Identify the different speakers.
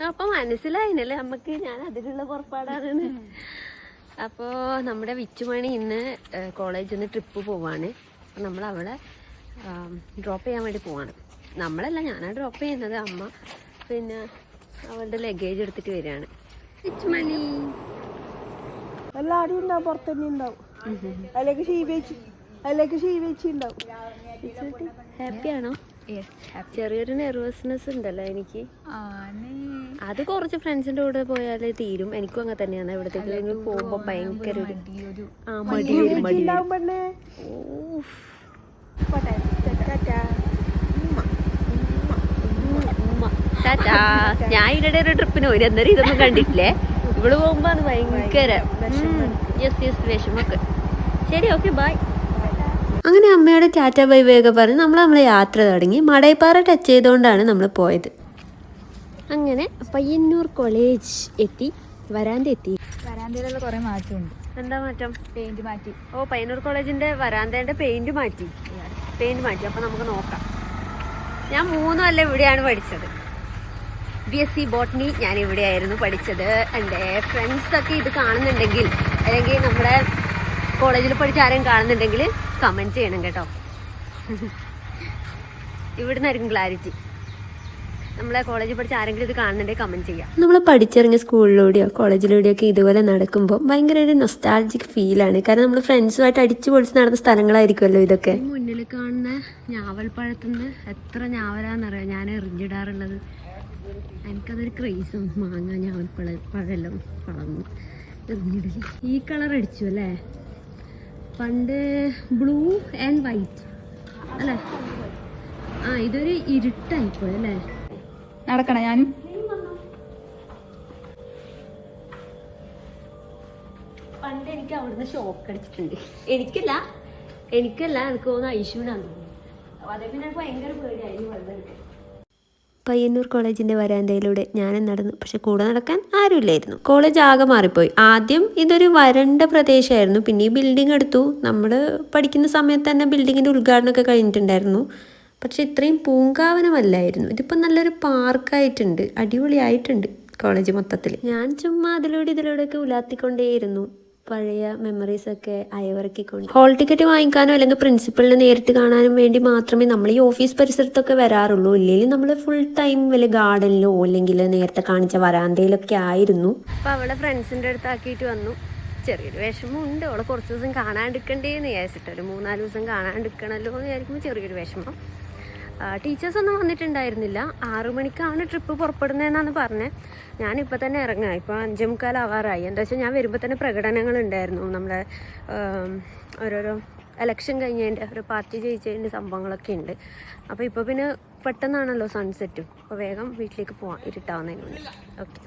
Speaker 1: അപ്പൊ മനസ്സിലായിനല്ലേ നമ്മക്ക് ഞാൻ അതിനുള്ള പുറപ്പാടാണ്. അപ്പോ നമ്മുടെ വിച്ചുമണി ഇന്ന് കോളേജിൽ നിന്ന് ട്രിപ്പ് പോവാണ്. അപ്പം നമ്മൾ അവളെ ഡ്രോപ്പ് ചെയ്യാൻ വേണ്ടി പോവാണ്. നമ്മളല്ല, ഞാനാണ് ഡ്രോപ്പ് ചെയ്യുന്നത്. അമ്മ പിന്നെ അവളുടെ ലഗേജ് എടുത്തിട്ട് വരികയാണ്. വിച്ചുമണി
Speaker 2: എല്ലാരും ഉണ്ടാവും, പുറത്തന്നെ ഉണ്ടാവും. അതിലേക്ക് ഷീവേച്ചി ഉണ്ടാവും.
Speaker 1: ഹാപ്പിയാണോ? ചെറിയൊരു നെർവസ്നെസ് ഉണ്ടല്ലോ എനിക്ക്. അത് കുറച്ച് ഫ്രണ്ട്സിന്റെ കൂടെ പോയാലേ തീരും. എനിക്കും അങ്ങനെ തന്നെയാണ്. എവിടത്തേക്ക് പോകുമ്പോ ഭയങ്കര മടി. ഞാൻ ഇതിടെ ഒരു ട്രിപ്പിന് പോയി, അന്നേരം ഇതൊന്നും കണ്ടിട്ടില്ലേ. ഇവള് പോകുമ്പോ അത് ഭയങ്കര വിഷമൊക്കെ. ശരി, ഓക്കെ, ബൈ. അങ്ങനെ അമ്മയുടെ ടാറ്റ ബൈ ബൈ ഒക്കെ പറഞ്ഞ് നമ്മളെ യാത്ര തുടങ്ങി. മടൈപ്പാറ ടച്ച് ചെയ്തുകൊണ്ടാണ് നമ്മൾ പോയത്. അങ്ങനെ പയ്യന്നൂർ കോളേജ് എത്തി, വരാന്ത എത്തി.
Speaker 2: വരാന്തയിലുള്ള കുറെ മാറ്റമുണ്ട്.
Speaker 1: എന്താ മാറ്റം?
Speaker 2: പെയിന്റ് മാറ്റി.
Speaker 1: ഓ, പയ്യന്നൂർ കോളേജിന്റെ വരാന്തേന്റെ പെയിന്റ് മാറ്റി. അപ്പൊ നമുക്ക് നോക്കാം. ഞാൻ 3 കൊല്ലം ഇവിടെയാണ് പഠിച്ചത്. BSc ബോട്ടണി ഞാൻ ഇവിടെയായിരുന്നു പഠിച്ചത്. എൻ്റെ ഫ്രണ്ട്സൊക്കെ ഇത് കാണുന്നുണ്ടെങ്കിൽ, അല്ലെങ്കിൽ നമ്മുടെ കോളേജിൽ പഠിച്ച ആരെയും കാണുന്നുണ്ടെങ്കിൽ കമൻറ്റ് ചെയ്യണം കേട്ടോ. ഇവിടുന്നായിരിക്കും ക്ലാരിറ്റി. നമ്മളെ കോളേജിൽ പഠിച്ച ആരെങ്കിലും ഇത് കാണുന്നുണ്ടെങ്കിൽ കമൻറ്റ് ചെയ്യാം. നമ്മൾ പഠിച്ചിറങ്ങിയ സ്കൂളിലൂടെയോ കോളേജിലൂടെയോ ഒക്കെ ഇതുപോലെ നടക്കുമ്പോൾ ഭയങ്കര ഒരു നൊസ്റ്റാൾജിക് ഫീലാണ്. കാരണം നമ്മൾ ഫ്രണ്ട്സുമായിട്ട് അടിച്ചു പൊളിച്ച് നടന്ന സ്ഥലങ്ങളായിരിക്കുമല്ലോ ഇതൊക്കെ. മുന്നിൽ കാണുന്ന ഞാവൽപ്പഴത്തുനിന്ന് എത്ര ഞാവലാന്നറിയാം ഞാൻ എറിഞ്ഞിടാറുള്ളത്. എനിക്കതൊരു ക്രേസും. മാങ്ങ ഞാവൽപ്പഴമെല്ലാം വളർന്നു എറിഞ്ഞിടില്ല. ഈ കളർ അടിച്ചു അല്ലേ? പണ്ട് ബ്ലൂ ആൻഡ് വൈറ്റ് അല്ലേ? ഇതൊരു ഇരുട്ടായിപ്പോയി അല്ലേ?
Speaker 2: നടക്കണം ഞാനും.
Speaker 1: പണ്ട് എനിക്ക് അവിടുന്ന് ഷോക്ക് അടിച്ചിട്ടുണ്ട്. എനിക്കല്ല എനിക്ക് തോന്നുന്നു ഐശുവിനാന്ന് തോന്നുന്നു. അതേ പിന്നെ എനിക്ക് ഭയങ്കര പേടിയായി വെറുതെ. പയ്യന്നൂർ കോളേജിന്റെ വരാന്തയിലൂടെ ഞാനും നടന്നു. പക്ഷെ കൂടെ നടക്കാൻ ആരുമില്ലായിരുന്നു. കോളേജ് ആകെ മാറിപ്പോയി. ആദ്യം ഇതൊരു വരണ്ട പ്രദേശമായിരുന്നു. പിന്നെ ഈ ബിൽഡിംഗ് എടുത്തു. നമ്മൾ പഠിക്കുന്ന സമയത്ത് തന്നെ ബിൽഡിങ്ങിന്റെ ഉദ്ഘാടനമൊക്കെ കഴിഞ്ഞിട്ടുണ്ടായിരുന്നു. പക്ഷെ ഇത്രയും പൂങ്കാവനമല്ലായിരുന്നു. ഇതിപ്പോൾ നല്ലൊരു പാർക്കായിട്ടുണ്ട്, അടിപൊളിയായിട്ടുണ്ട് കോളേജ് മൊത്തത്തിൽ. ഞാൻ ചുമ്മാ ഇതിലൂടെയൊക്കെ ഉലാത്തിക്കൊണ്ടേയിരുന്നു. പഴയ മെമ്മറീസൊക്കെ അയവിറക്കിക്കൊണ്ട്. ഹോൾ ടിക്കറ്റ് വാങ്ങിക്കാനോ അല്ലെങ്കിൽ പ്രിൻസിപ്പളിനെ നേരിട്ട് കാണാനും വേണ്ടി മാത്രമേ നമ്മൾ ഈ ഓഫീസ് പരിസരത്തൊക്കെ വരാറുള്ളൂ. ഇല്ലെങ്കിൽ നമ്മൾ ഫുൾ ടൈം വല്ല ഗാർഡനിലോ അല്ലെങ്കിൽ നേരത്തെ കാണിച്ച വരാന്തയിലൊക്കെ ആയിരുന്നു. അപ്പോൾ അവളെ ഫ്രണ്ട്സിൻ്റെ അടുത്താക്കിയിട്ട് വന്നു. ചെറിയൊരു വിഷമമുണ്ട്. അവളെ കുറച്ച് ദിവസം കാണാണ്ടിരിക്കണ്ടേന്ന് വിചാരിച്ചിട്ട്. ഒരു 3-4 ദിവസം കാണാണ്ടിരിക്കണമല്ലോ എന്ന് വിചാരിക്കുമ്പോൾ ചെറിയൊരു വിഷമം. ടീച്ചേഴ്സൊന്നും വന്നിട്ടുണ്ടായിരുന്നില്ല. 6 മണിക്കാണ് ട്രിപ്പ് പുറപ്പെടുന്നതെന്നാണ് പറഞ്ഞത്. ഞാനിപ്പോൾ തന്നെ ഇറങ്ങാം. ഇപ്പോൾ 5:45 ആവാറായി. എന്താ വെച്ചാൽ ഞാൻ വരുമ്പോൾ തന്നെ പ്രകടനങ്ങളുണ്ടായിരുന്നു. നമ്മുടെ ഓരോരോ എലക്ഷൻ കഴിഞ്ഞതിൻ്റെ ഒരു പാർട്ടി ജയിച്ചതിൻ്റെ സംഭവങ്ങളൊക്കെ ഉണ്ട്. അപ്പോൾ ഇപ്പോൾ പിന്നെ പെട്ടെന്നാണല്ലോ സൺസെറ്റും. അപ്പോൾ വേഗം വീട്ടിലേക്ക് പോവാം, ഇരുട്ടാവുന്നതിന് മുന്നേ. ഓക്കെ.